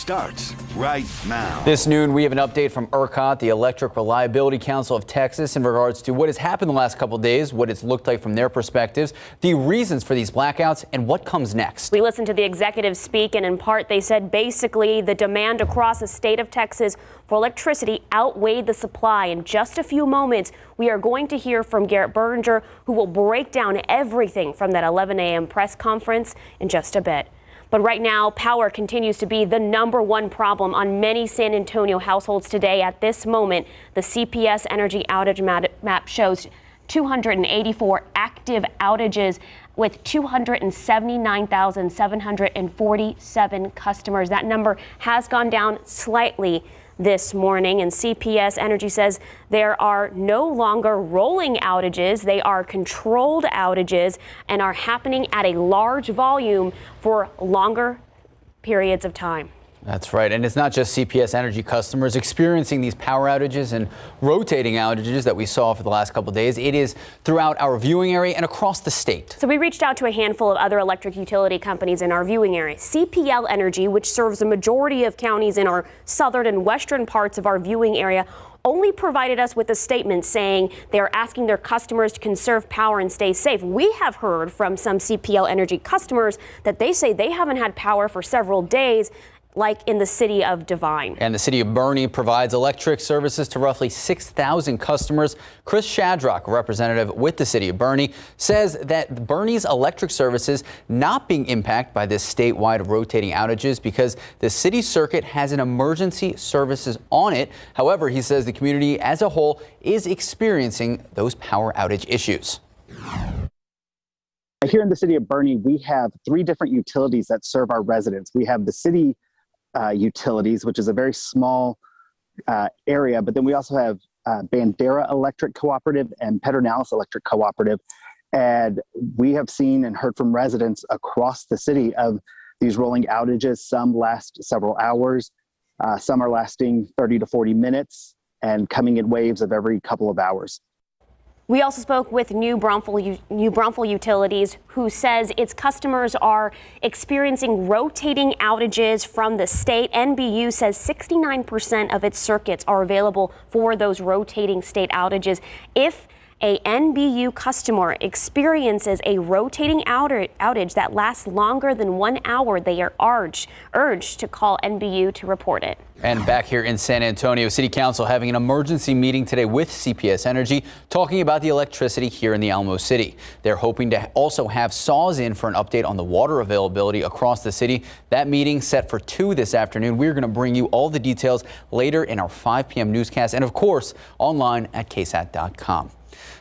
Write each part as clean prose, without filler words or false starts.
starts right now. This noon, we have an update from ERCOT, the Electric Reliability Council of Texas, in regards to what has happened the last couple of days, what it's looked like from their perspectives, the reasons for these blackouts, and what comes next. We listened to the executive speak, and in part, they said basically the demand across the state of Texas for electricity outweighed the supply. In just a few moments, we are going to hear from Garrett Berger, who will break down everything from that 11 a.m. press conference in just a bit. But right now, power continues to be the #1 problem on many San Antonio households today. At this moment, the CPS energy outage map shows 284 active outages with 279,747 customers. That number has gone down slightly this morning, and CPS Energy says there are no longer rolling outages. They are controlled outages and are happening at a large volume for longer periods of time. That's right. And it's not just CPS Energy customers experiencing these power outages and rotating outages that we saw for the last couple of days. It is throughout our viewing area and across the state. So we reached out to a handful of other electric utility companies in our viewing area. CPL Energy, which serves a majority of counties in our southern and western parts of our viewing area, only provided us with a statement saying they are asking their customers to conserve power and stay safe. We have heard from some CPL Energy customers that they say they haven't had power for several days, like in the city of Devine. And the city of Boerne provides electric services to roughly 6,000 customers. Chris Shadrock, a representative with the city of Boerne, says that Boerne's electric services not being impacted by this statewide rotating outages because the city circuit has an emergency services on it. However, he says the community as a whole is experiencing those power outage issues. Here in the city of Boerne, we have 3 different utilities that serve our residents. We have the city utilities, which is a very small area, but then we also have Bandera Electric Cooperative and Pedernales Electric Cooperative. And we have seen and heard from residents across the city of these rolling outages. Some last several hours, some are lasting 30 to 40 minutes and coming in waves of every couple of hours. We also spoke with New Braunfels Utilities, who says its customers are experiencing rotating outages from the state. NBU says 69% of its circuits are available for those rotating state outages. If a NBU customer experiences a rotating outage that lasts longer than 1 hour, they are urged to call NBU to report it. And back here in San Antonio, City Council having an emergency meeting today with CPS Energy, talking about the electricity here in the Alamo City. They're hoping to also have SAWS in for an update on the water availability across the city. That meeting set for 2 this afternoon. We're going to bring you all the details later in our 5 p.m. newscast and, of course, online at KSAT.com.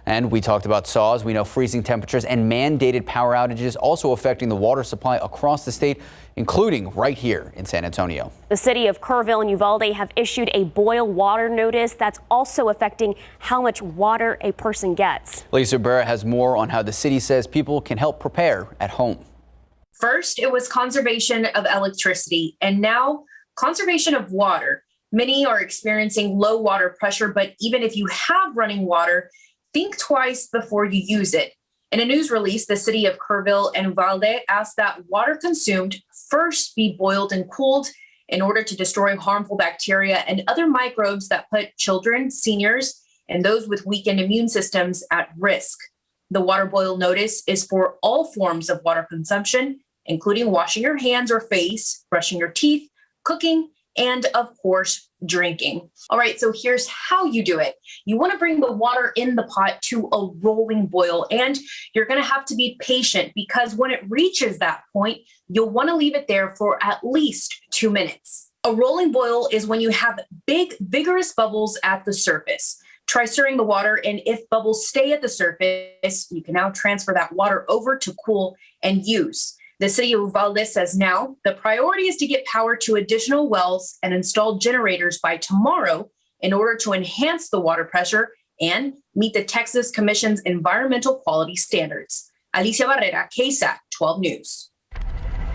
And we talked about SAWS. We know freezing temperatures and mandated power outages also affecting the water supply across the state, including right here in San Antonio. The city of Kerrville and Uvalde have issued a boil water notice that's also affecting how much water a person gets. Lisa Barra has more on how the city says people can help prepare at home. First, it was conservation of electricity, and now conservation of water. Many are experiencing low water pressure, but even if you have running water, think twice before you use it. In a news release, the city of Kerrville and Uvalde asked that water consumed first be boiled and cooled in order to destroy harmful bacteria and other microbes that put children, seniors, and those with weakened immune systems at risk. The water boil notice is for all forms of water consumption, including washing your hands or face, brushing your teeth, cooking, and of course, drinking. All right, so here's how you do it. You want to bring the water in the pot to a rolling boil, and you're going to have to be patient because when it reaches that point, you'll want to leave it there for at least 2 minutes. A rolling boil is when you have big, vigorous bubbles at the surface. Try stirring the water, and if bubbles stay at the surface, you can now transfer that water over to cool and use. The city of Uvalde says now the priority is to get power to additional wells and install generators by tomorrow in order to enhance the water pressure and meet the Texas Commission's environmental quality standards. Alicia Barrera, KSAT 12 News.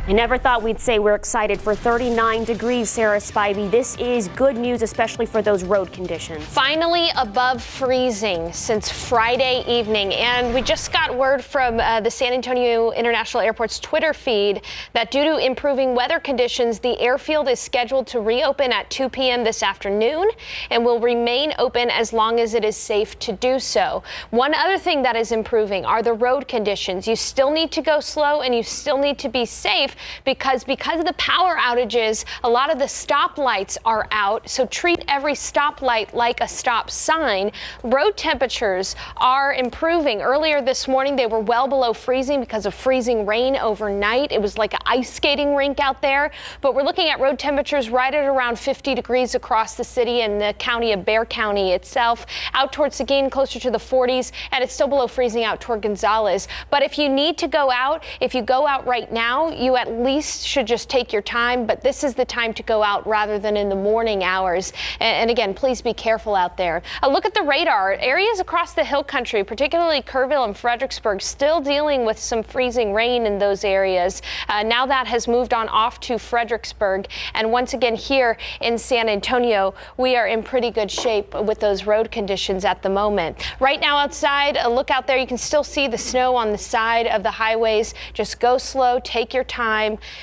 I never thought we'd say we're excited for 39 degrees, Sarah Spivey. This is good news, especially for those road conditions. Finally above freezing since Friday evening. And we just got word from the San Antonio International Airport's Twitter feed that due to improving weather conditions, the airfield is scheduled to reopen at 2 p.m. this afternoon and will remain open as long as it is safe to do so. One other thing that is improving are the road conditions. You still need to go slow and you still need to be safe because of the power outages, a lot of the stoplights are out. So treat every stoplight like a stop sign. Road temperatures are improving. Earlier this morning, they were well below freezing because of freezing rain overnight. It was like an ice skating rink out there. But we're looking at road temperatures right at around 50 degrees across the city and the county of Bexar County itself. Out towards Seguin, closer to the 40s, and it's still below freezing out toward Gonzales. But if you need to go out, if you go out right now, you at least should just take your time. But this is the time to go out rather than in the morning hours. And again, please be careful out there. A look at the radar. Areas across the hill country, particularly Kerrville and Fredericksburg, still dealing with some freezing rain in those areas. Now that has moved on off to Fredericksburg. And once again, here in San Antonio, we are in pretty good shape with those road conditions at the moment. Right now outside, a look out there, you can still see the snow on the side of the highways. Just go slow, take your time.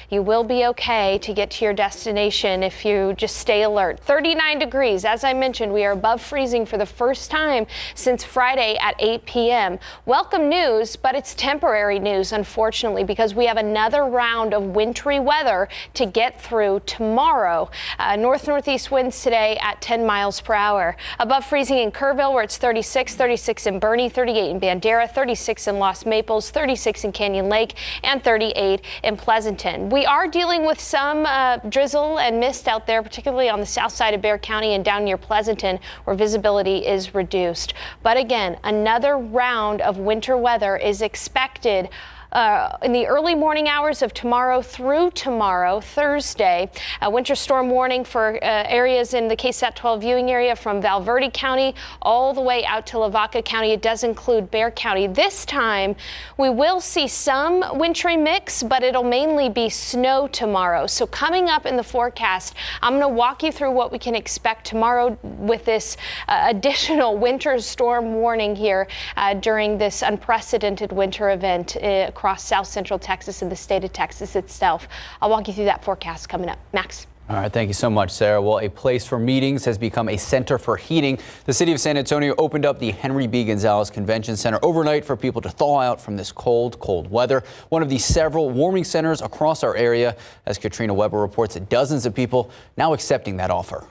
You will be okay to get to your destination if you just stay alert. 39 degrees. As I mentioned, we are above freezing for the first time since Friday at 8 p.m. Welcome news, but it's temporary news, unfortunately, because we have another round of wintry weather to get through tomorrow. Northeast winds today at 10 miles per hour. Above freezing in Kerrville, where it's 36 in Bernie, 38 in Bandera, 36 in Los Maples, 36 in Canyon Lake, and 38 in Pleasanton. We are dealing with some drizzle and mist out there, particularly on the south side of Bexar County and down near Pleasanton, where visibility is reduced. But again, another round of winter weather is expected in the early morning hours of tomorrow through tomorrow, Thursday. A winter storm warning for areas in the KSAT 12 viewing area from Valverde County all the way out to Lavaca County. It does include Bexar County. This time, we will see some wintry mix, but it'll mainly be snow tomorrow. So coming up in the forecast, I'm going to walk you through what we can expect tomorrow with this additional winter storm warning here during this unprecedented winter event across South Central Texas and the state of Texas itself. I'll walk you through that forecast coming up. Max. All right, thank you so much, Sarah. Well, a place for meetings has become a center for heating. The city of San Antonio opened up the Henry B. Gonzalez Convention Center overnight for people to thaw out from this cold weather. One of the several warming centers across our area, as Katrina Weber reports, dozens of people now accepting that offer.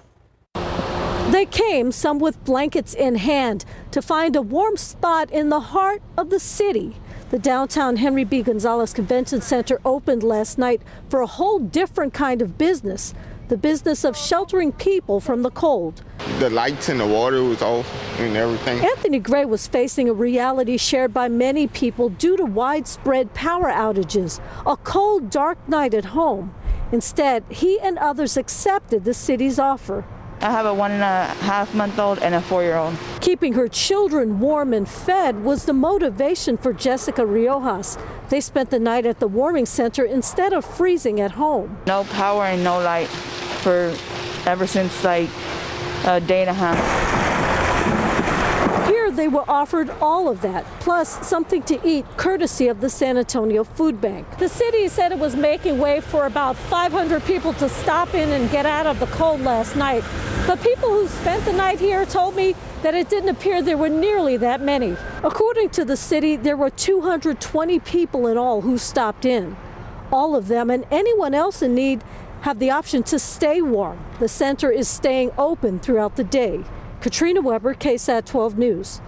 They came, some with blankets in hand, to find a warm spot in the heart of the city. The downtown Henry B. Gonzalez Convention Center opened last night for a whole different kind of business, the business of sheltering people from the cold. The lights and the water was off and everything. Anthony Gray was facing a reality shared by many people due to widespread power outages, a cold, dark night at home. Instead, he and others accepted the city's offer. I have a 1.5-month-old and a 4-year-old. Keeping her children warm and fed was the motivation for Jessica Riojas. They spent the night at the warming center instead of freezing at home. No power and no light for ever since like a day and a half. Here they were offered all of that, plus something to eat courtesy of the San Antonio Food Bank. The city said it was making way for about 500 people to stop in and get out of the cold last night. But people who spent the night here told me that it didn't appear there were nearly that many. According to the city, there were 220 people in all who stopped in. All of them and anyone else in need have the option to stay warm. The center is staying open throughout the day. Katrina Weber, KSAT 12 News.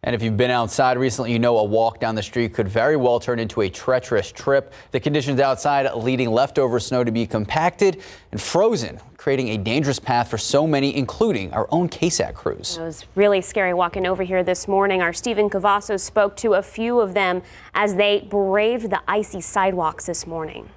And if you've been outside recently, you know a walk down the street could very well turn into a treacherous trip. The conditions outside leading leftover snow to be compacted and frozen, creating a dangerous path for so many, including our own KSAT crews. It was really scary walking over here this morning. Our Stephen Cavazos spoke to a few of them as they braved the icy sidewalks this morning.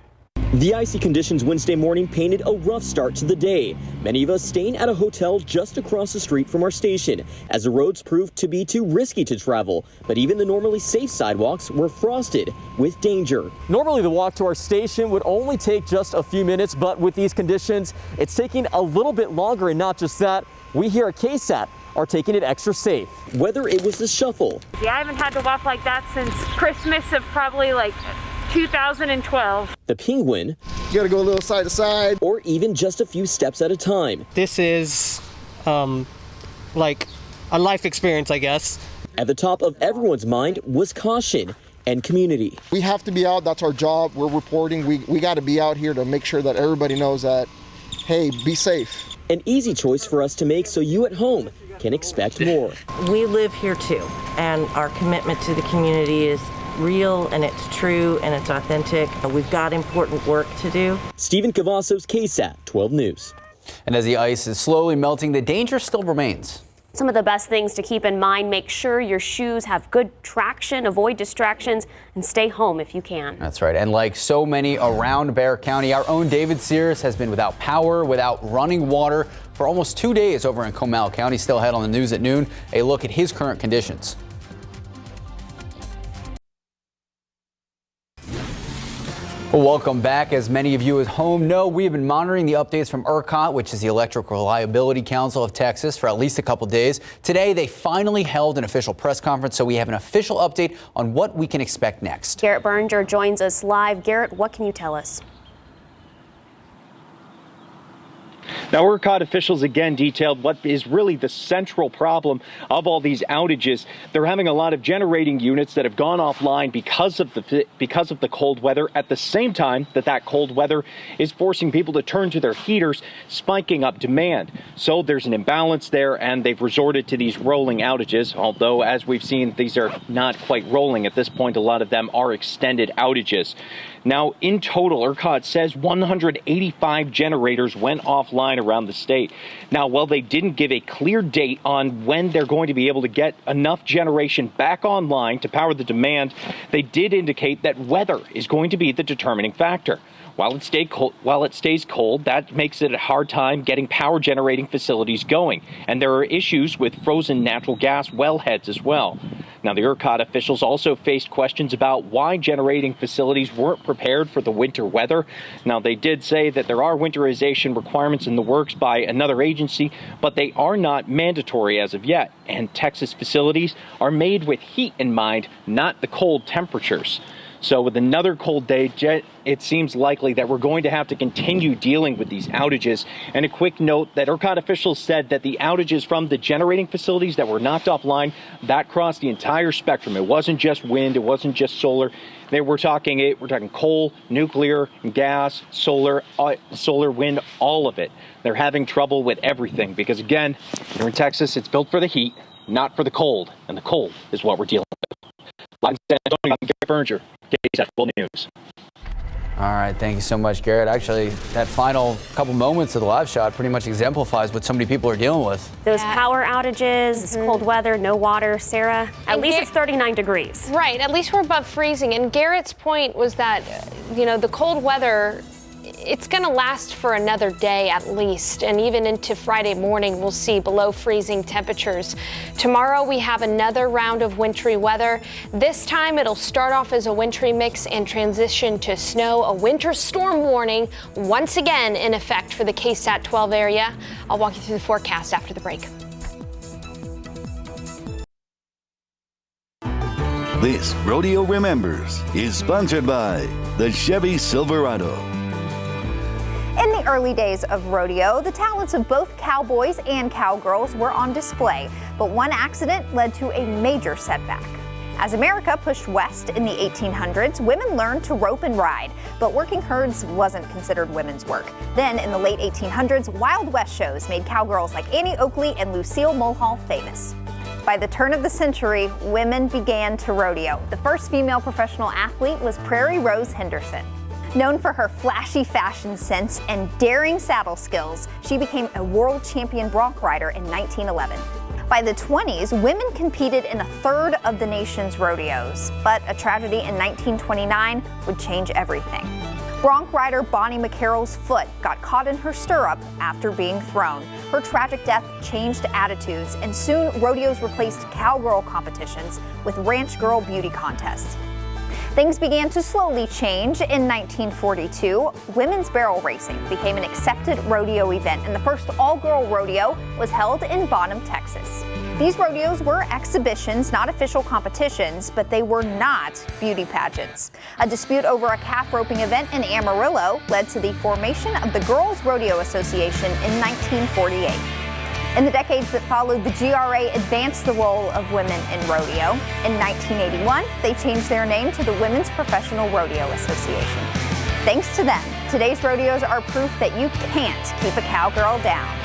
The icy conditions Wednesday morning painted a rough start to the day. Many of us staying at a hotel just across the street from our station, as the roads proved to be too risky to travel. But even the normally safe sidewalks were frosted with danger. Normally the walk to our station would only take just a few minutes, but with these conditions, it's taking a little bit longer. And not just that, we here at KSAT are taking it extra safe. Whether it was the shuffle. Yeah, I haven't had to walk like that since Christmas of probably like 2012. The penguin. You gotta go a little side to side. Or even just a few steps at a time. This is like a life experience, I guess. At the top of everyone's mind was caution and community. We have to be out, that's our job, we're reporting. We gotta be out here to make sure that everybody knows that, hey, be safe. An easy choice for us to make so you at home can expect more. We live here too, and our commitment to the community is real, and it's true, and it's authentic. We've got important work to do. Stephen Cavazos, KSAT 12 News. And as the ice is slowly melting, the danger still remains. Some of the best things to keep in mind: make sure your shoes have good traction, avoid distractions, and stay home if you can. That's right. And like so many around Bexar County, our own David Sears has been without power, without running water for almost 2 days over in Comal County. Still ahead on the news at noon, a look at his current conditions. Well, welcome back. As many of you at home know, we have been monitoring the updates from ERCOT, which is the Electric Reliability Council of Texas, for at least a couple days. Today, they finally held an official press conference, so we have an official update on what we can expect next. Garrett Berger joins us live. Garrett, what can you tell us? Now, ERCOT officials again detailed what is really the central problem of all these outages. They're having a lot of generating units that have gone offline because of the cold weather. At the same time that cold weather is forcing people to turn to their heaters, spiking up demand. So there's an imbalance there, and they've resorted to these rolling outages. Although, as we've seen, these are not quite rolling at this point. A lot of them are extended outages. Now, in total, ERCOT says 185 generators went offline around the state. Now, while they didn't give a clear date on when they're going to be able to get enough generation back online to power the demand, they did indicate that weather is going to be the determining factor. While it stays cold, that makes it a hard time getting power generating facilities going. And there are issues with frozen natural gas wellheads as well. Now, the ERCOT officials also faced questions about why generating facilities weren't prepared for the winter weather. Now, they did say that there are winterization requirements in the works by another agency, but they are not mandatory as of yet. And Texas facilities are made with heat in mind, not the cold temperatures. So with another cold day, it seems likely that we're going to have to continue dealing with these outages. And a quick note that ERCOT officials said that the outages from the generating facilities that were knocked offline, that crossed the entire spectrum. It wasn't just wind, it wasn't just solar. We're talking coal, nuclear, gas, solar, wind, all of it. They're having trouble with everything because, again, here in Texas, it's built for the heat, not for the cold. And the cold is what we're dealing with. Live in San Antonio, I'm Garrett Berger, KSAT 12 News. All right, thank you so much, Garrett. Actually, that final couple moments of the live shot pretty much exemplifies what so many people are dealing with. Those power outages, cold weather, no water. Sarah, at least it's 39 degrees. Right, at least we're above freezing. And Garrett's point was that, the cold weather, it's going to last for another day at least, and even into Friday morning we'll see below freezing temperatures. Tomorrow we have another round of wintry weather. This time it'll start off as a wintry mix and transition to snow. A winter storm warning once again in effect for the KSAT 12 area. I'll walk you through the forecast after the break. This Rodeo Remembers is sponsored by the Chevy Silverado. In the early days of rodeo, the talents of both cowboys and cowgirls were on display, but one accident led to a major setback. As America pushed west in the 1800s, women learned to rope and ride, but working herds wasn't considered women's work. Then, in the late 1800s, Wild West shows made cowgirls like Annie Oakley and Lucille Mulhall famous. By the turn of the century, women began to rodeo. The first female professional athlete was Prairie Rose Henderson. Known for her flashy fashion sense and daring saddle skills, she became a world champion bronc rider in 1911. By the 20s, women competed in a third of the nation's rodeos, but a tragedy in 1929 would change everything. Bronc rider Bonnie McCarroll's foot got caught in her stirrup after being thrown. Her tragic death changed attitudes, and soon rodeos replaced cowgirl competitions with ranch girl beauty contests. Things began to slowly change. In 1942, women's barrel racing became an accepted rodeo event, and the first all-girl rodeo was held in Bonham, Texas. These rodeos were exhibitions, not official competitions, but they were not beauty pageants. A dispute over a calf roping event in Amarillo led to the formation of the Girls Rodeo Association in 1948. In the decades that followed, the GRA advanced the role of women in rodeo. In 1981, they changed their name to the Women's Professional Rodeo Association. Thanks to them, today's rodeos are proof that you can't keep a cowgirl down.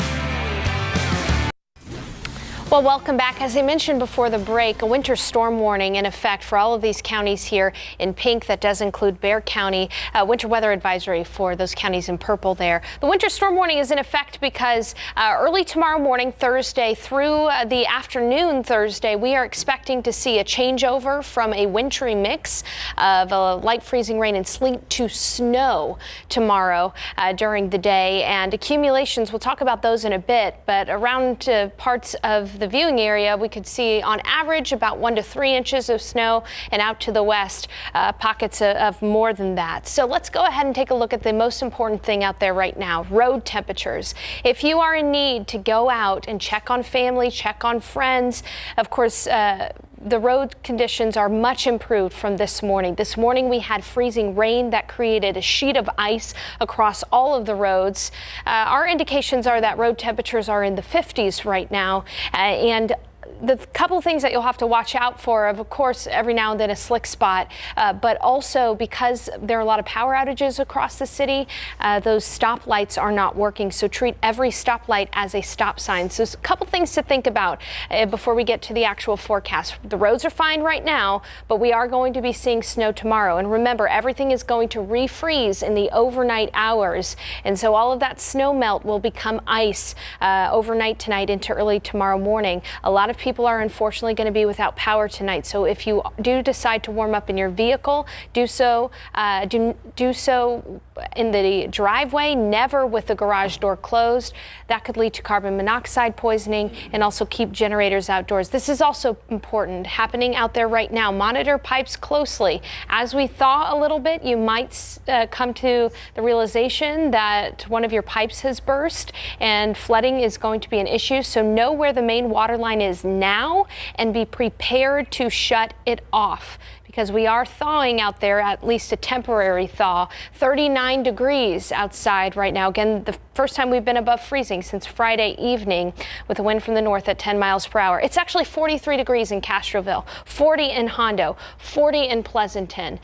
Well, welcome back. As I mentioned before the break, a winter storm warning in effect for all of these counties here in pink. That does include Bexar County. Winter weather advisory for those counties in purple there. The winter storm warning is in effect because early tomorrow morning, Thursday, through the afternoon Thursday, we are expecting to see a changeover from a wintry mix of light freezing rain and sleet to snow tomorrow during the day. And accumulations, we'll talk about those in a bit, but around parts of the viewing area, we could see on average about 1 to 3 inches of snow, and out to the west, pockets of more than that. So let's go ahead and take a look at the most important thing out there right now, road temperatures. If you are in need to go out and check on family, check on friends, of course, the road conditions are much improved from this morning. This morning we had freezing rain that created a sheet of ice across all of the roads. Our indications are that road temperatures are in the 50s right now, and the couple of things that you'll have to watch out for, of course, every now and then a slick spot, but also because there are a lot of power outages across the city, those stoplights are not working. So treat every stoplight as a stop sign. So a couple things to think about before we get to the actual forecast. The roads are fine right now, but we are going to be seeing snow tomorrow. And remember, everything is going to refreeze in the overnight hours. And so all of that snow melt will become ice overnight tonight into early tomorrow morning. A lot of people are unfortunately going to be without power tonight. So if you do decide to warm up in your vehicle, do so in the driveway, never with the garage door closed. That could lead to carbon monoxide poisoning, and also keep generators outdoors. This is also important happening out there right now. Monitor pipes closely. As we thaw a little bit, you might come to the realization that one of your pipes has burst, and flooding is going to be an issue. So know where the main water line is now and be prepared to shut it off, because we are thawing out there, at least a temporary thaw. 39 degrees outside right now. Again, the first time we've been above freezing since Friday evening, with a wind from the north at 10 miles per hour. It's actually 43 degrees in Castroville, 40 in Hondo, 40 in Pleasanton.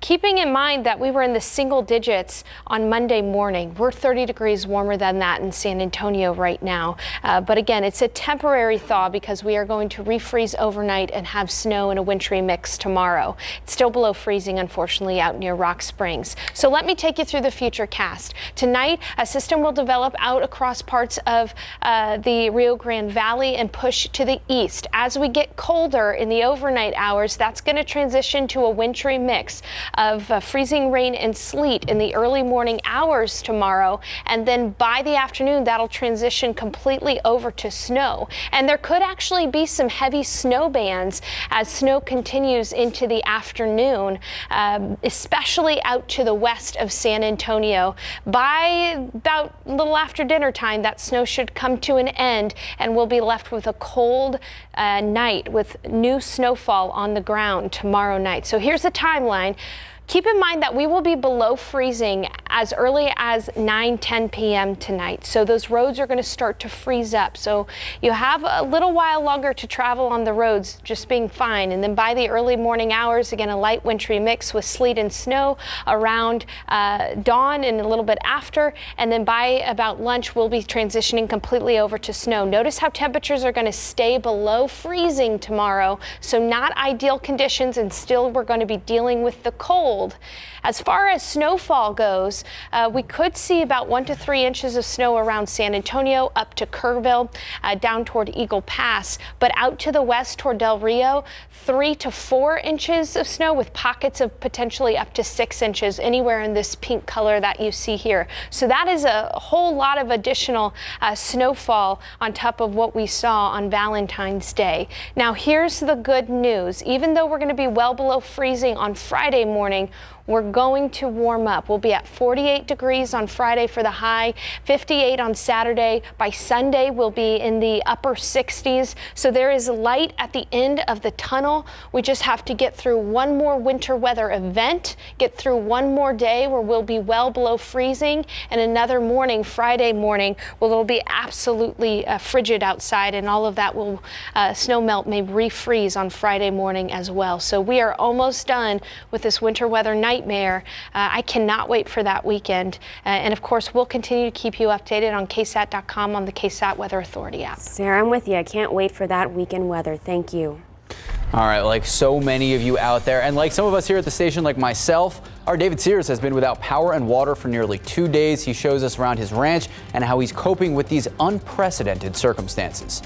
Keeping in mind that we were in the single digits on Monday morning. We're 30 degrees warmer than that in San Antonio right now. But again, it's a temporary thaw because we are going to refreeze overnight and have snow in a wintry mix tomorrow. It's still below freezing, unfortunately, out near Rock Springs. So let me take you through the future cast. Tonight, a system will develop out across parts of the Rio Grande Valley and push to the east. As we get colder in the overnight hours, that's going to transition to a wintry mix of freezing rain and sleet in the early morning hours tomorrow, and then by the afternoon that'll transition completely over to snow. And there could actually be some heavy snow bands as snow continues into the afternoon, especially out to the west of San Antonio. By about a little after dinner time, that snow should come to an end, and we'll be left with a cold night with new snowfall on the ground tomorrow night. So here's the timeline. Keep in mind that we will be below freezing as early as 9-10 p.m. tonight. So those roads are going to start to freeze up. So you have a little while longer to travel on the roads, just being fine. And then by the early morning hours, again, a light wintry mix with sleet and snow around dawn and a little bit after. And then by about lunch, we'll be transitioning completely over to snow. Notice how temperatures are going to stay below freezing tomorrow. So not ideal conditions, and still we're going to be dealing with the cold cold. As far as snowfall goes, we could see about 1 to 3 inches of snow around San Antonio, up to Kerrville, down toward Eagle Pass, but out to the west toward Del Rio, 3 to 4 inches of snow with pockets of potentially up to 6 inches anywhere in this pink color that you see here. So that is a whole lot of additional snowfall on top of what we saw on Valentine's Day. Now here's the good news. Even though we're going to be well below freezing on Friday morning, we're going to warm up. We'll be at 48 degrees on Friday for the high, 58 on Saturday. By Sunday, we'll be in the upper 60s. So there is light at the end of the tunnel. We just have to get through one more winter weather event, get through one more day where we'll be well below freezing, and another morning, Friday morning, where it'll be absolutely frigid outside, and all of that will snow melt may refreeze on Friday morning as well. So we are almost done with this winter weather nightmare. I cannot wait for that weekend. And of course, we'll continue to keep you updated on KSAT.com on the KSAT Weather Authority app. Sarah, I'm with you. I can't wait for that weekend weather. Thank you. All right, like so many of you out there, and like some of us here at the station, like myself, our David Sears has been without power and water for nearly 2 days. He shows us around his ranch and how he's coping with these unprecedented circumstances.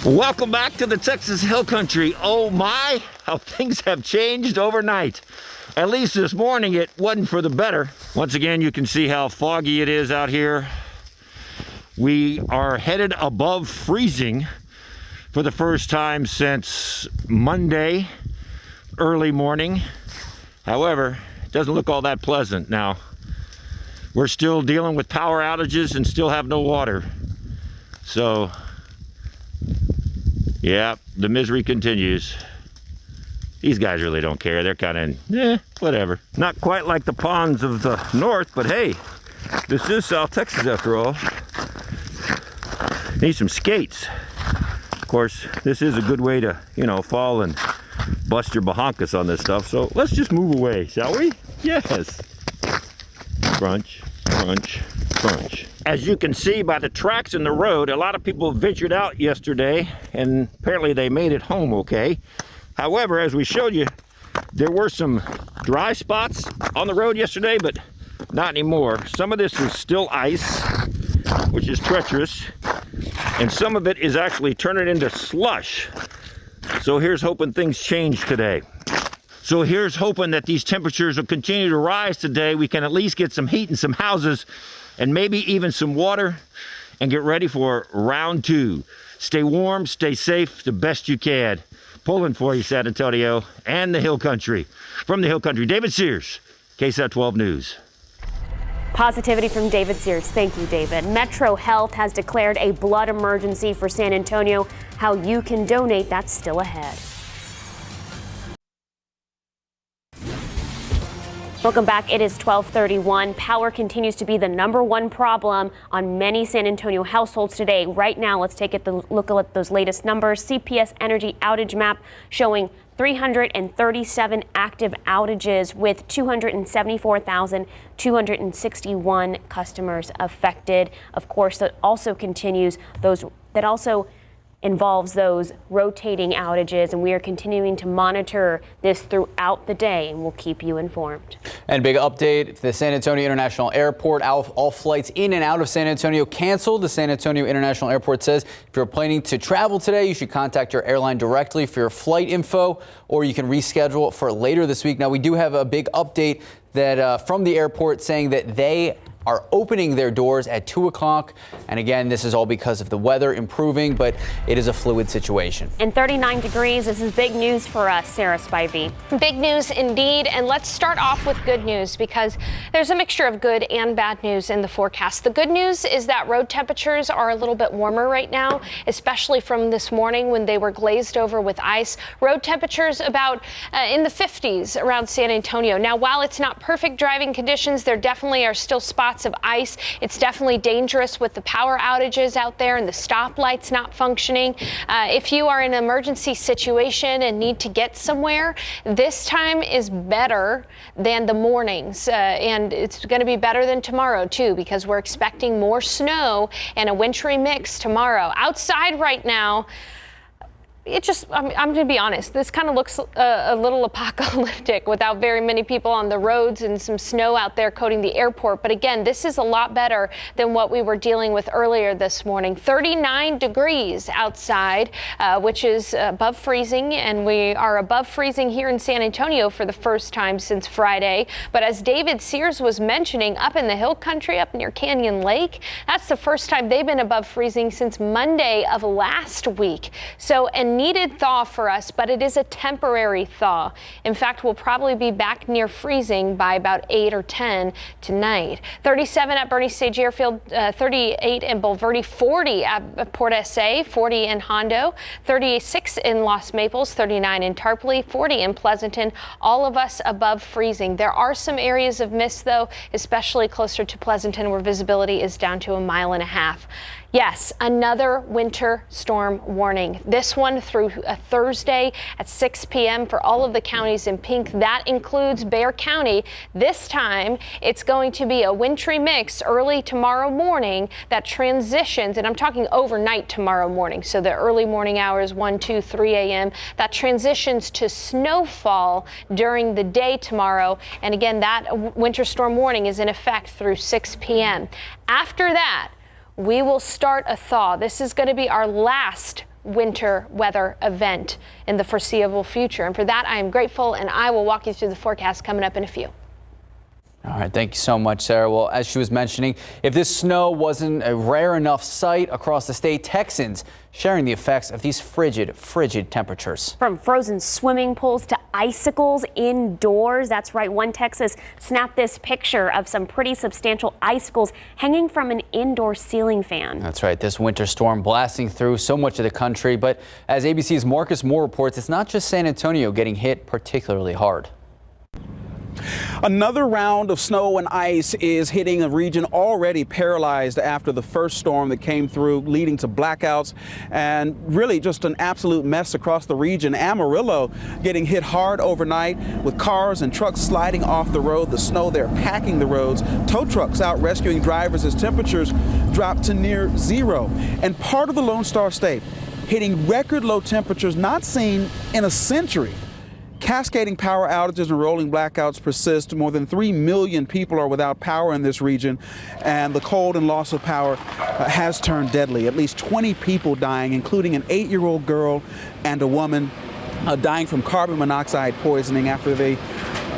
Welcome back to the Texas Hill Country. Oh my, how things have changed overnight. At least this morning it wasn't for the better. Once again, you can see how foggy it is out here. We are headed above freezing for the first time since Monday, early morning. However, it doesn't look all that pleasant now. We're still dealing with power outages and still have no water. So, yeah, the misery continues. These guys really don't care. They're kind of, whatever. Not quite like the ponds of the north, but hey, this is South Texas after all. Need some skates. Of course, this is a good way to, fall and bust your bahonkas on this stuff. So let's just move away, shall we? Yes. Crunch, crunch, crunch. As you can see by the tracks in the road, a lot of people ventured out yesterday and apparently they made it home okay. However, as we showed you, there were some dry spots on the road yesterday, but not anymore. Some of this is still ice, which is treacherous, and some of it is actually turning into slush. So here's hoping things change today. So here's hoping that these temperatures will continue to rise today. We can at least get some heat in some houses and maybe even some water and get ready for round 2. Stay warm, stay safe the best you can. Pulling for you, San Antonio and the Hill Country. From the Hill Country, David Sears, KSAT 12 News. Positivity from David Sears. Thank you, David. Metro Health has declared a blood emergency for San Antonio. How you can donate, that's still ahead. Welcome back. It is 12:31. Power continues to be the #1 problem on many San Antonio households today. Right now, let's take a look at those latest numbers. CPS Energy outage map showing 337 active outages with 274,261 customers affected. Of course, that also involves those rotating outages, and we are continuing to monitor this throughout the day, and we'll keep you informed. And big update, the San Antonio International Airport, all flights in and out of San Antonio canceled. The San Antonio International Airport says if you're planning to travel today, you should contact your airline directly for your flight info, or you can reschedule it for later this week. Now, we do have a big update that from the airport saying that they are opening their doors at 2 o'clock. And again, this is all because of the weather improving, but it is a fluid situation. And 39 degrees. This is big news for us, Sarah Spivey. Big news indeed. And let's start off with good news because there's a mixture of good and bad news in the forecast. The good news is that road temperatures are a little bit warmer right now, especially from this morning when they were glazed over with ice. Road temperatures about in the 50s around San Antonio. Now, while it's not perfect driving conditions, there definitely are still spots of ice. It's definitely dangerous with the power outages out there and the stoplights not functioning. If you are in an emergency situation and need to get somewhere, this time is better than the mornings. And it's going to be better than tomorrow, too, because we're expecting more snow and a wintry mix tomorrow. Outside right now, I'm going to be honest, this kind of looks a little apocalyptic without very many people on the roads and some snow out there coating the airport. But again, this is a lot better than what we were dealing with earlier this morning. 39 degrees outside, which is above freezing, and we are above freezing here in San Antonio for the first time since Friday. But as David Sears was mentioning, up in the hill country, up near Canyon Lake, that's the first time they've been above freezing since Monday of last week. So a needed thaw for us, but it is a temporary thaw. In fact, we'll probably be back near freezing by about 8 or 10 tonight. 37 at Bernie Stage Airfield, 38 in Bulverde, 40 at Port SA, 40 in Hondo, 36 in Los Maples, 39 in Tarpley, 40 in Pleasanton, all of us above freezing. There are some areas of mist, though, especially closer to Pleasanton, where visibility is down to 1.5 miles. Yes, another winter storm warning. This one through Thursday at 6 p.m. for all of the counties in pink. That includes Bexar County. This time, it's going to be a wintry mix early tomorrow morning that transitions, and I'm talking overnight tomorrow morning, so the early morning hours, 1, 2, 3 a.m., that transitions to snowfall during the day tomorrow. And again, that winter storm warning is in effect through 6 p.m. After that, we will start a thaw. This is going to be our last winter weather event in the foreseeable future. And for that, I am grateful, and I will walk you through the forecast coming up in a few. All right, thank you so much, Sarah. Well, as she was mentioning, if this snow wasn't a rare enough sight across the state, Texans sharing the effects of these frigid temperatures. From frozen swimming pools to icicles indoors. That's right, one Texas snapped this picture of some pretty substantial icicles hanging from an indoor ceiling fan. That's right, this winter storm blasting through so much of the country. But as ABC's Marcus Moore reports, it's not just San Antonio getting hit particularly hard. Another round of snow and ice is hitting a region already paralyzed after the first storm that came through, leading to blackouts and really just an absolute mess across the region. Amarillo getting hit hard overnight with cars and trucks sliding off the road. The snow there packing the roads. Tow trucks out rescuing drivers as temperatures drop to near zero. And part of the Lone Star State hitting record low temperatures not seen in a century. Cascading power outages and rolling blackouts persist. More than 3 million people are without power in this region, and the cold and loss of power has turned deadly. At least 20 people dying, including an 8-year-old girl and a woman dying from carbon monoxide poisoning after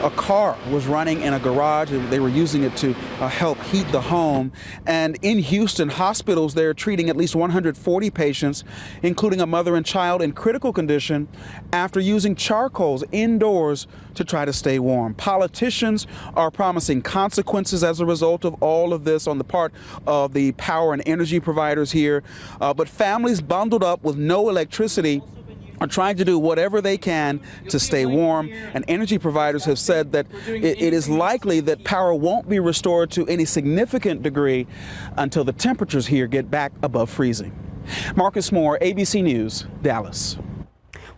a car was running in a garage and they were using it to help heat the home. And in Houston, hospitals there treating at least 140 patients, including a mother and child in critical condition after using charcoals indoors to try to stay warm. Politicians are promising consequences as a result of all of this on the part of the power and energy providers here. But families bundled up with no electricity are trying to do whatever they can to stay warm, and energy providers have said that it is likely that power won't be restored to any significant degree until the temperatures here get back above freezing. Marcus Moore, ABC News, Dallas.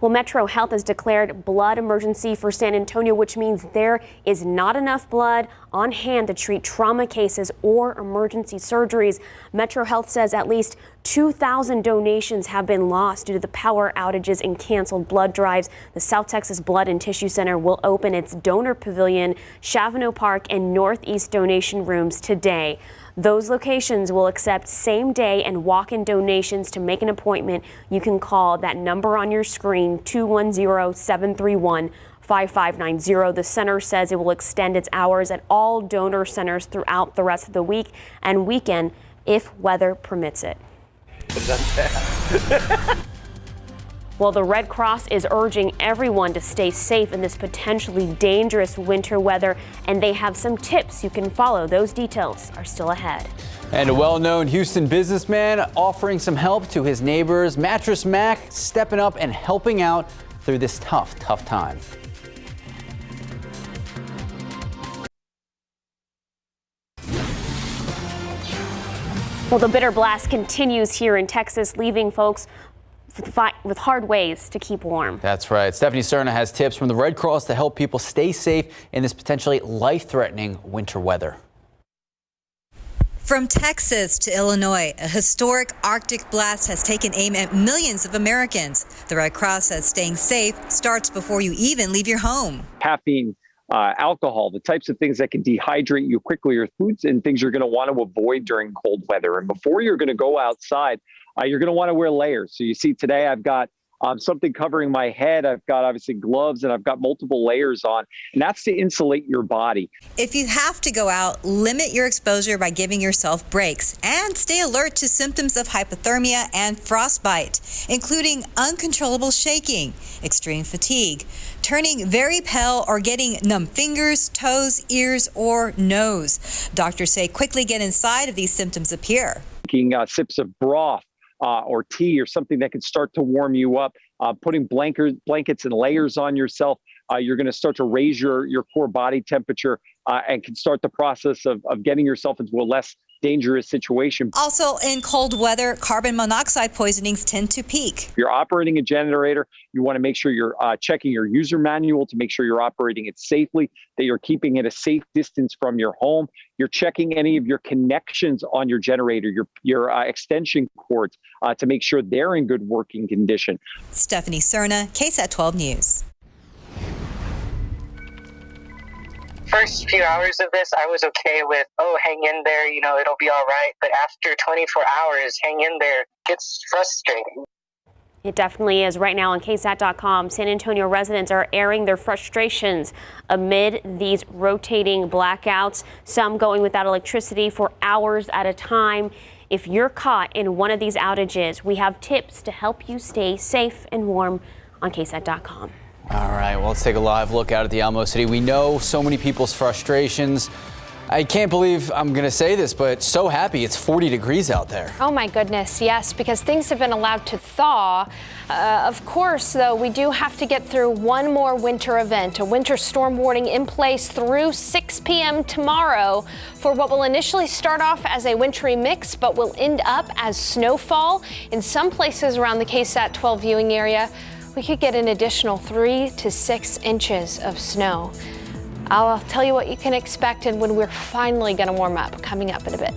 Well, Metro Health has declared blood emergency for San Antonio, which means there is not enough blood on hand to treat trauma cases or emergency surgeries. Metro Health says at least 2,000 donations have been lost due to the power outages and canceled blood drives. The South Texas Blood and Tissue Center will open its donor pavilion, Chavano Park, and Northeast donation rooms today. Those locations will accept same-day and walk-in donations. To make an appointment, you can call that number on your screen, 210-731-5590. The center says it will extend its hours at all donor centers throughout the rest of the week and weekend if weather permits it. Well, the Red Cross is urging everyone to stay safe in this potentially dangerous winter weather, and they have some tips you can follow. Those details are still ahead. And a well-known Houston businessman offering some help to his neighbors. Mattress Mac stepping up and helping out through this tough time. Well, the bitter blast continues here in Texas, leaving folks with hard ways to keep warm. That's right. Stephanie Cerna has tips from the Red Cross to help people stay safe in this potentially life-threatening winter weather. From Texas to Illinois, a historic Arctic blast has taken aim at millions of Americans. The Red Cross says staying safe starts before you even leave your home. Caffeine, alcohol, the types of things that can dehydrate you quickly are foods and things you're going to want to avoid during cold weather. And before you're going to go outside, you're going to want to wear layers. So you see today I've got something covering my head. I've got obviously gloves and I've got multiple layers on, and that's to insulate your body. If you have to go out, limit your exposure by giving yourself breaks and stay alert to symptoms of hypothermia and frostbite, including uncontrollable shaking, extreme fatigue, turning very pale, or getting numb fingers, toes, ears, or nose. Doctors say quickly get inside if these symptoms appear. Taking sips of broth or tea or something that can start to warm you up, putting blankets and layers on yourself, you're going to start to raise your core body temperature and can start the process of getting yourself into a less dangerous situation. Also, in cold weather, carbon monoxide poisonings tend to peak. If you're operating a generator, you want to make sure you're checking your user manual to make sure you're operating it safely, that you're keeping it a safe distance from your home. You're checking any of your connections on your generator, your extension cords, to make sure they're in good working condition. Stephanie Cerna, KSAT 12 News. First few hours of this, I was okay with, hang in there, it'll be all right. But after 24 hours, hang in there, gets frustrating. It definitely is. Right now on KSAT.com, San Antonio residents are airing their frustrations amid these rotating blackouts, some going without electricity for hours at a time. If you're caught in one of these outages, we have tips to help you stay safe and warm on KSAT.com. All right, well, let's take a live look out at the Alamo City. We know so many people's frustrations. I can't believe I'm going to say this, but so happy it's 40 degrees out there. Oh my goodness, yes, because things have been allowed to thaw. Of course, though, we do have to get through one more winter event, a winter storm warning in place through 6 p.m. tomorrow for what will initially start off as a wintry mix, but will end up as snowfall. In some places around the KSAT 12 viewing area, we could get an additional 3 to 6 inches of snow. I'll tell you what you can expect and when we're finally going to warm up, coming up in a bit.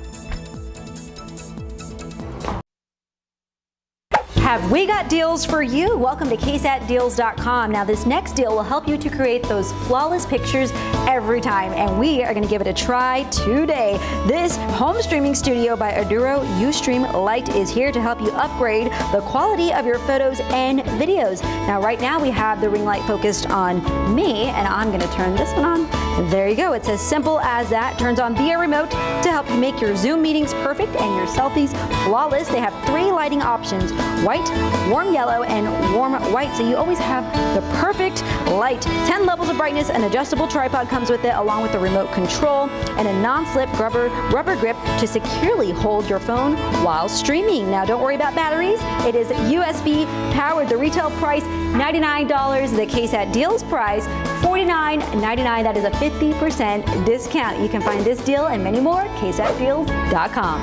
Have we got deals for you? Welcome to KSATdeals.com. Now, this next deal will help you to create those flawless pictures every time, and we are going to give it a try today. This home streaming studio by Aduro Ustream Lite is here to help you upgrade the quality of your photos and videos. Now, right now we have the ring light focused on me, and I'm going to turn this one on. There you go. It's as simple as that. Turns on via remote to help you make your Zoom meetings perfect and your selfies flawless. They have 3 lighting options: white, warm yellow, and warm white, so you always have the perfect light. 10 levels of brightness, an adjustable tripod comes with it, along with the remote control and a non-slip rubber grip to securely hold your phone while streaming. Now, don't worry about batteries. It is USB powered. The retail price, $99. The KSAT deals price, $49.99. That is a 50% discount. You can find this deal and many more at KSATdeals.com.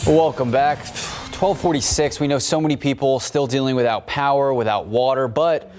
Welcome back. 1246. We know so many people still dealing without power, without water, but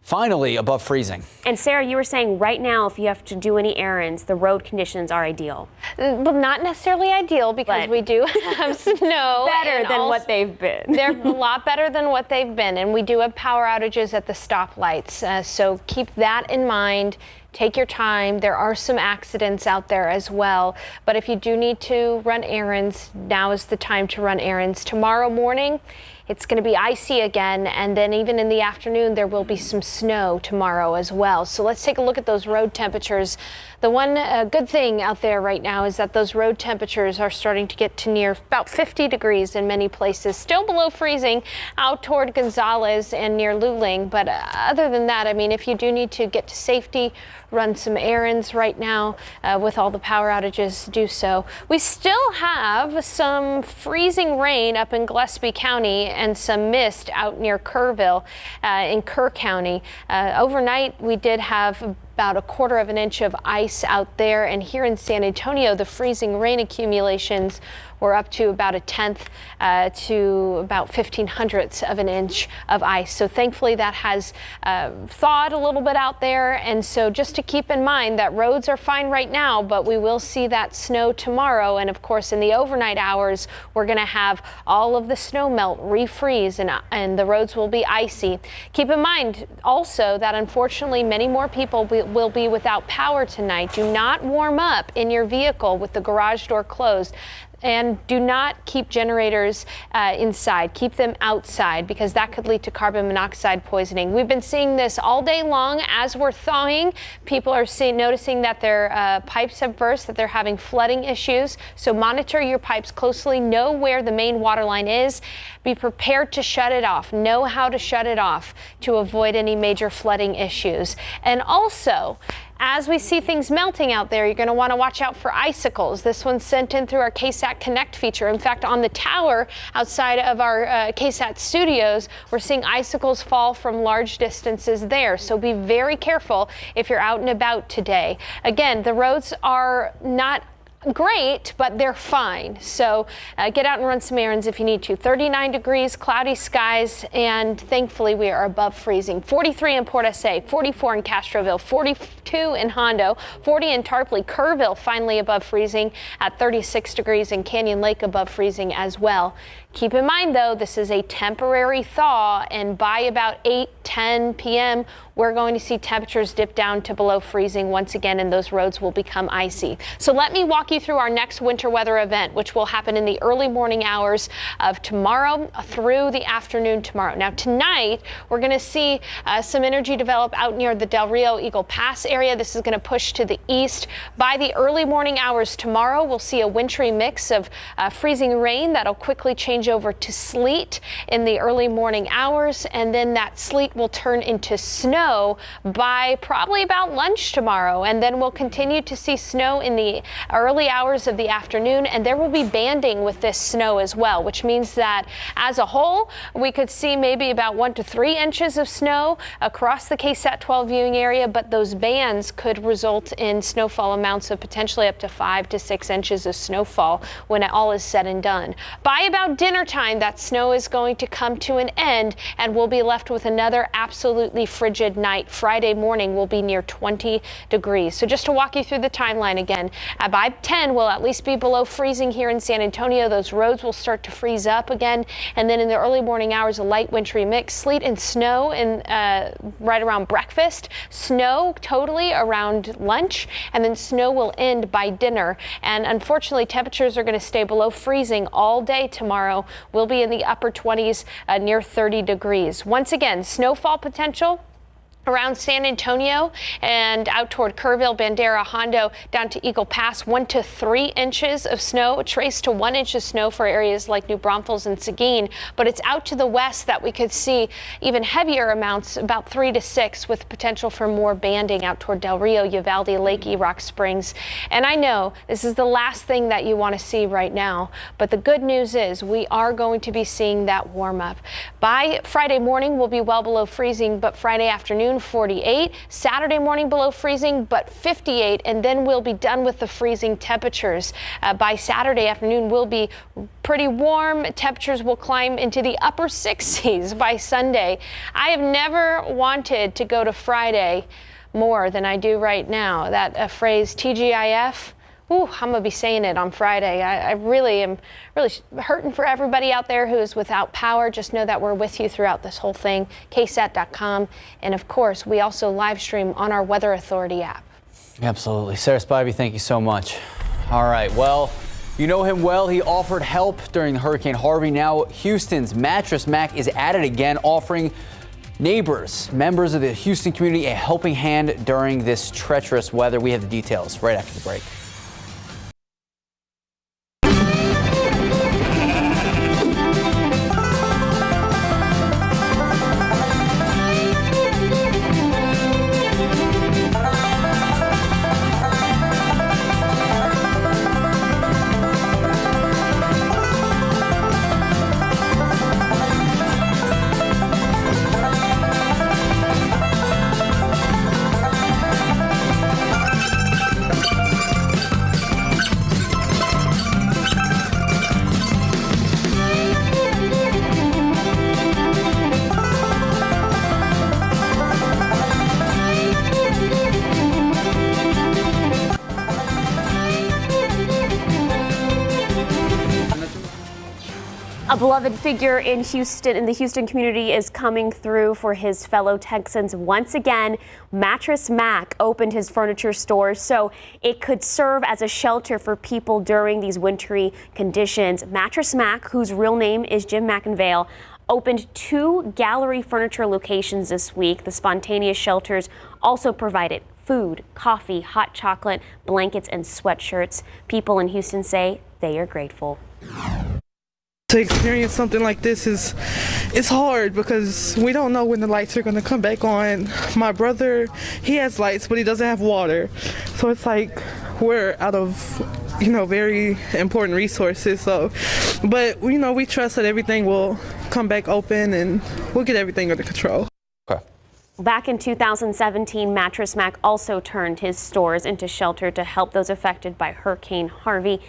finally above freezing. And Sarah, you were saying right now, if you have to do any errands, the road conditions are ideal. Well, not necessarily ideal because we do have snow. Better than what they've been. They're a lot better than what they've been. And we do have power outages at the stoplights. So keep that in mind. Take your time. There are some accidents out there as well. But if you do need to run errands, now is the time to run errands. Tomorrow morning, it's going to be icy again, and then even in the afternoon, there will be some snow tomorrow as well. So let's take a look at those road temperatures. The one good thing out there right now is that those road temperatures are starting to get to near about 50 degrees in many places, still below freezing out toward Gonzales and near Luling. But other than that, I mean, if you do need to get to safety, run some errands right now with all the power outages, do so. We still have some freezing rain up in Gillespie County and some mist out near Kerrville in Kerr County. Overnight, we did have about 1/4 inch of ice out there, and here in San Antonio, the freezing rain accumulations We're up to about a tenth to about 1/1500ths of an inch of ice. So thankfully that has thawed a little bit out there. And so just to keep in mind that roads are fine right now, but we will see that snow tomorrow. And of course, in the overnight hours, we're going to have all of the snow melt, refreeze, and the roads will be icy. Keep in mind also that unfortunately many more people will be without power tonight. Do not warm up in your vehicle with the garage door closed. And do not keep generators inside. Keep them outside because that could lead to carbon monoxide poisoning. We've been seeing this all day long as we're thawing. People are noticing that their pipes have burst, that they're having flooding issues. So monitor your pipes closely. Know where the main water line is. Be prepared to shut it off. Know how to shut it off to avoid any major flooding issues. And also, as we see things melting out there, you're going to want to watch out for icicles. This one's sent in through our KSAT Connect feature. In fact, on the tower outside of our KSAT studios, we're seeing icicles fall from large distances there. So be very careful if you're out and about today. Again, the roads are not great, but they're fine. So get out and run some errands if you need to. 39 degrees, cloudy skies, and thankfully we are above freezing. 43 in Port SA, 44 in Castroville, 42 in Hondo, 40 in Tarpley. Kerrville finally above freezing at 36 degrees, and Canyon Lake above freezing as well. Keep in mind, though, this is a temporary thaw, and by about 8-10 p.m., we're going to see temperatures dip down to below freezing once again, and those roads will become icy. So let me walk you through our next winter weather event, which will happen in the early morning hours of tomorrow through the afternoon tomorrow. Now, tonight, we're going to see some energy develop out near the Del Rio Eagle Pass area. This is going to push to the east. By the early morning hours tomorrow, we'll see a wintry mix of freezing rain that'll quickly change over to sleet in the early morning hours, and then that sleet will turn into snow by probably about lunch tomorrow, and then we'll continue to see snow in the early hours of the afternoon, and there will be banding with this snow as well, which means that as a whole we could see maybe about 1 to 3 inches of snow across the KSAT 12 viewing area, but those bands could result in snowfall amounts of potentially up to 5 to 6 inches of snowfall when it all is said and done. By about dinner time, that snow is going to come to an end, and we'll be left with another absolutely frigid night. Friday morning will be near 20 degrees. So just to walk you through the timeline again, by 10 we'll at least be below freezing here in San Antonio. Those roads will start to freeze up again, and then in the early morning hours, a light wintry mix, sleet and snow in right around breakfast, snow totally around lunch, and then snow will end by dinner. And unfortunately, temperatures are going to stay below freezing all day tomorrow. We'll be in the upper 20s near 30 degrees. Once again, snowfall potential around San Antonio and out toward Kerrville, Bandera, Hondo, down to Eagle Pass, 1 to 3 inches of snow, trace to 1 inch of snow for areas like New Braunfels and Seguin. But it's out to the west that we could see even heavier amounts, about 3 to 6, with potential for more banding out toward Del Rio, Uvalde, Lake E, Rock Springs. And I know this is the last thing that you want to see right now, but the good news is we are going to be seeing that warm up. By Friday morning, we'll be well below freezing, but Friday afternoon, 48, Saturday morning below freezing, but 58, and then we'll be done with the freezing temperatures. By Saturday afternoon, we'll be pretty warm. Temperatures will climb into the upper 60s by Sunday. I have never wanted to go to Friday more than I do right now. That phrase TGIF, ooh, I'm gonna be saying it on Friday. I really am hurting for everybody out there who is without power. Just know that we're with you throughout this whole thing. KSAT.com, and of course, we also live stream on our Weather Authority app. Absolutely. Sarah Spivey, thank you so much. All right, well, you know him well. He offered help during Hurricane Harvey. Now Houston's Mattress Mac is at it again, offering neighbors, members of the Houston community, a helping hand during this treacherous weather. We have the details right after the break. A beloved figure in the Houston community is coming through for his fellow Texans once again. Mattress Mac opened his furniture store so it could serve as a shelter for people during these wintry conditions. Mattress Mac, whose real name is Jim McInvale, opened 2 gallery furniture locations this week. The spontaneous shelters also provided food, coffee, hot chocolate, blankets, and sweatshirts. People in Houston say they are grateful. To experience something like this it's hard because we don't know when the lights are going to come back on. My brother, he has lights, but he doesn't have water. So it's like we're out of, very important resources. So, but, we trust that everything will come back open and we'll get everything under control. Back in 2017, Mattress Mac also turned his stores into shelter to help those affected by Hurricane Harvey.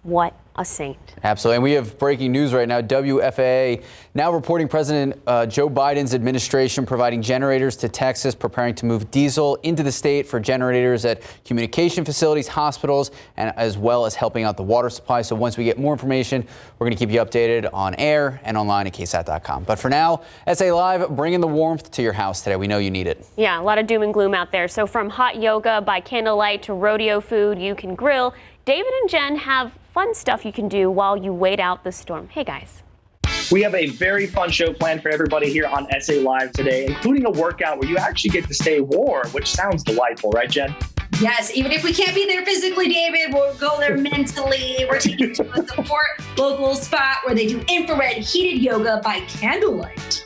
What a saint. Absolutely. And we have breaking news right now. WFAA now reporting President Joe Biden's administration providing generators to Texas, preparing to move diesel into the state for generators at communication facilities, hospitals, and as well as helping out the water supply. So once we get more information, we're going to keep you updated on air and online at KSAT.com. But for now, SA Live, bringing the warmth to your house today. We know you need it. Yeah, a lot of doom and gloom out there. So from hot yoga by candlelight to rodeo food you can grill, David and Jen have fun stuff you can do while you wait out the storm. Hey, guys. We have a very fun show planned for everybody here on SA Live today, including a workout where you actually get to stay warm, which sounds delightful, right, Jen? Yes, even if we can't be there physically, David, we'll go there mentally. We're taking you to a support local spot where they do infrared heated yoga by candlelight.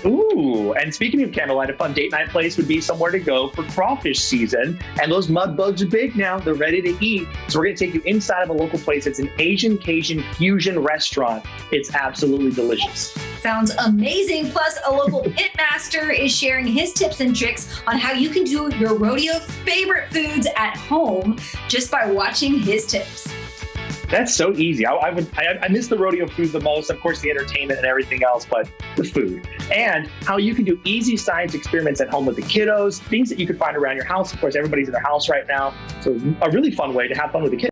Ooh, and speaking of candlelight, a fun date night place would be somewhere to go for crawfish season. And those mud bugs are big now. They're ready to eat. So we're going to take you inside of a local place. It's an Asian Cajun fusion restaurant. It's absolutely delicious. Sounds amazing. Plus, a local pit master is sharing his tips and tricks on how you can do your rodeo favorite foods at home just by watching his tips. That's so easy. I miss the rodeo food the most. Of course, the entertainment and everything else, but the food. And how you can do easy science experiments at home with the kiddos, things that you could find around your house. Of course, everybody's in their house right now. So a really fun way to have fun with the kids.